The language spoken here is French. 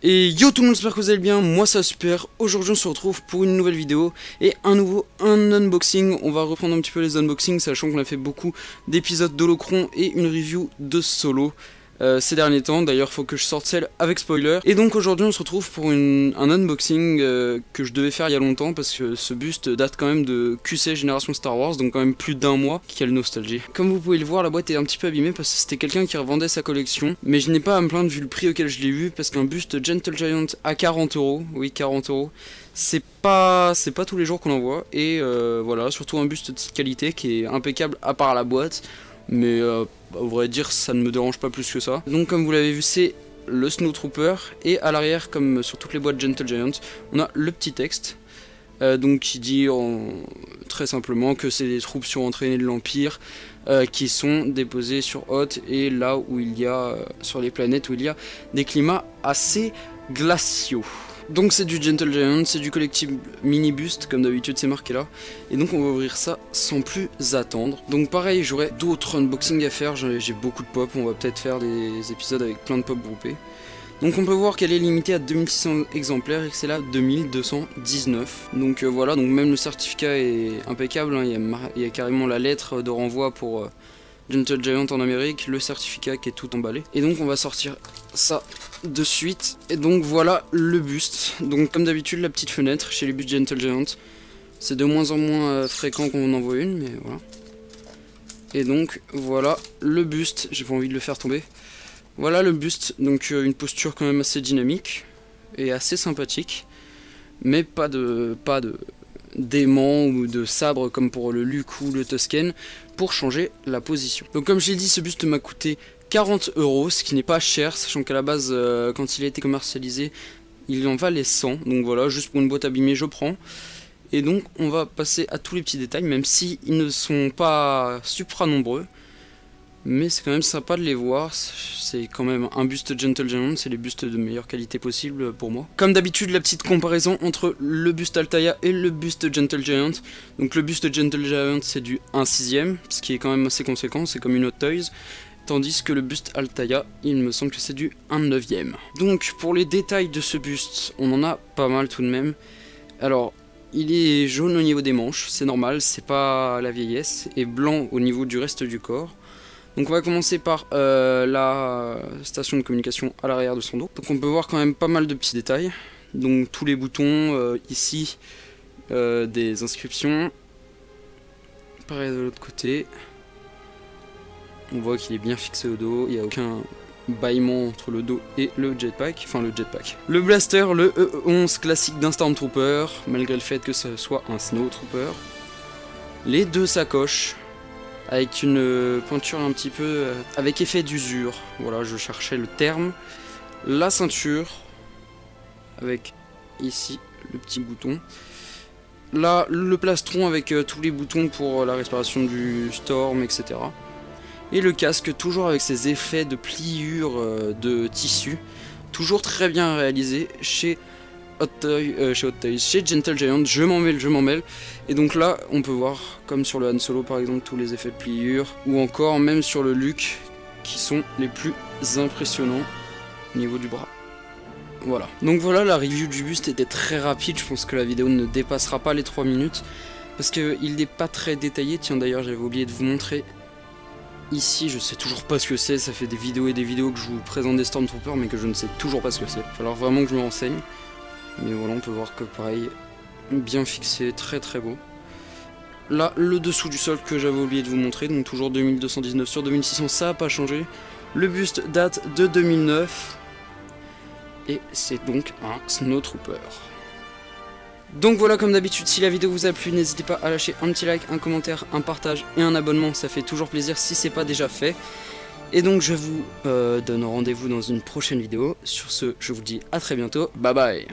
Et yo tout le monde, j'espère que vous allez bien, moi ça va super. Aujourd'hui on se retrouve pour une nouvelle vidéo et un unboxing. On va reprendre un petit peu les unboxings, sachant qu'on a fait beaucoup d'épisodes d'Holocron et une review de Solo ces derniers temps. D'ailleurs faut que je sorte celle avec spoiler. Et donc aujourd'hui on se retrouve pour un unboxing que je devais faire il y a longtemps, parce que ce buste date quand même de QC Génération Star Wars, donc quand même plus d'un mois. Quelle nostalgie. Comme vous pouvez le voir, la boîte est un petit peu abîmée parce que c'était quelqu'un qui revendait sa collection, mais je n'ai pas à me plaindre vu le prix auquel je l'ai eu, parce qu'un buste Gentle Giant à 40 €, oui 40 €, c'est pas tous les jours qu'on en voit. Et voilà, surtout un buste de cette qualité qui est impeccable à part la boîte, mais au vrai dire ça ne me dérange pas plus que ça. Donc comme vous l'avez vu, c'est le Snowtrooper, et à l'arrière, comme sur toutes les boîtes Gentle Giant, on a le petit texte donc qui dit très simplement que c'est des troupes surentraînées de l'Empire qui sont déposées sur Hoth, et là où il y a sur les planètes où il y a des climats assez glaciaux. Donc c'est du Gentle Giant, c'est du collectible mini buste, comme d'habitude c'est marqué là. Et donc on va ouvrir ça sans plus attendre. Donc pareil, j'aurai d'autres unboxings à faire, j'ai beaucoup de pop, on va peut-être faire des épisodes avec plein de pop groupés. Donc on peut voir qu'elle est limitée à 2600 exemplaires et que c'est là 2219. Donc voilà, donc même le certificat est impeccable, hein. Il y a carrément la lettre de renvoi pour Gentle Giant en Amérique, le certificat qui est tout emballé. Et donc on va sortir ça de suite. Et donc voilà le buste. Donc comme d'habitude, la petite fenêtre chez les bustes Gentle Giant. C'est de moins en moins fréquent qu'on en voit une, mais voilà. Et donc voilà le buste, j'ai pas envie de le faire tomber. Voilà le buste, donc une posture quand même assez dynamique et assez sympathique, mais pas de d'aimant ou de sabre comme pour le Luke ou le Tusken pour changer la position. Donc comme je l'ai dit, ce buste m'a coûté 40 €, ce qui n'est pas cher, sachant qu'à la base quand il a été commercialisé il en valait 100, donc voilà, juste pour une boîte abîmée je prends. Et donc on va passer à tous les petits détails, même si ils ne sont pas supra nombreux. Mais c'est quand même sympa de les voir, c'est quand même un buste Gentle Giant, c'est les bustes de meilleure qualité possible pour moi. Comme d'habitude, la petite comparaison entre le buste Altaïa et le buste Gentle Giant. Donc le buste Gentle Giant c'est du 1/6, ce qui est quand même assez conséquent, c'est comme une Hot Toys. Tandis que le buste Altaïa, il me semble que c'est du 1/9. Donc pour les détails de ce buste, on en a pas mal tout de même. Alors, il est jaune au niveau des manches, c'est normal, c'est pas la vieillesse, et blanc au niveau du reste du corps. Donc on va commencer par la station de communication à l'arrière de son dos. Donc on peut voir quand même pas mal de petits détails. Donc tous les boutons, ici, des inscriptions. Pareil de l'autre côté. On voit qu'il est bien fixé au dos, il n'y a aucun bâillement entre le dos et le jetpack. Enfin le jetpack. Le blaster, le E11 classique d'un Stormtrooper, malgré le fait que ce soit un Snowtrooper. Les deux sacoches, avec une pointure un petit peu avec effet d'usure, voilà, je cherchais le terme. La ceinture, avec ici le petit bouton. Là, le plastron avec tous les boutons pour la respiration du Storm, etc. Et le casque, toujours avec ses effets de pliure de tissu, toujours très bien réalisé chez Hot Toys, chez Gentle Giant. Je m'en mêle. Et donc là on peut voir, comme sur le Han Solo par exemple, tous les effets de pliure, ou encore même sur le Luke, qui sont les plus impressionnants au niveau du bras. Voilà, donc voilà, la review du buste était très rapide, je pense que la vidéo ne dépassera pas les 3 minutes, parce qu'il n'est pas très détaillé. Tiens, d'ailleurs j'avais oublié de vous montrer ici, je sais toujours pas ce que c'est, ça fait des vidéos et des vidéos que je vous présente des Stormtroopers mais que je ne sais toujours pas ce que c'est. Il va falloir vraiment que je me renseigne. Mais voilà, on peut voir que pareil, bien fixé, très très beau. Là, le dessous du sol que j'avais oublié de vous montrer, donc toujours 2219 sur 2600, ça n'a pas changé. Le buste date de 2009. Et c'est donc un Snowtrooper. Donc voilà, comme d'habitude, si la vidéo vous a plu, n'hésitez pas à lâcher un petit like, un commentaire, un partage et un abonnement, ça fait toujours plaisir si c'est pas déjà fait. Et donc je vous donne rendez-vous dans une prochaine vidéo. Sur ce, je vous dis à très bientôt, bye bye.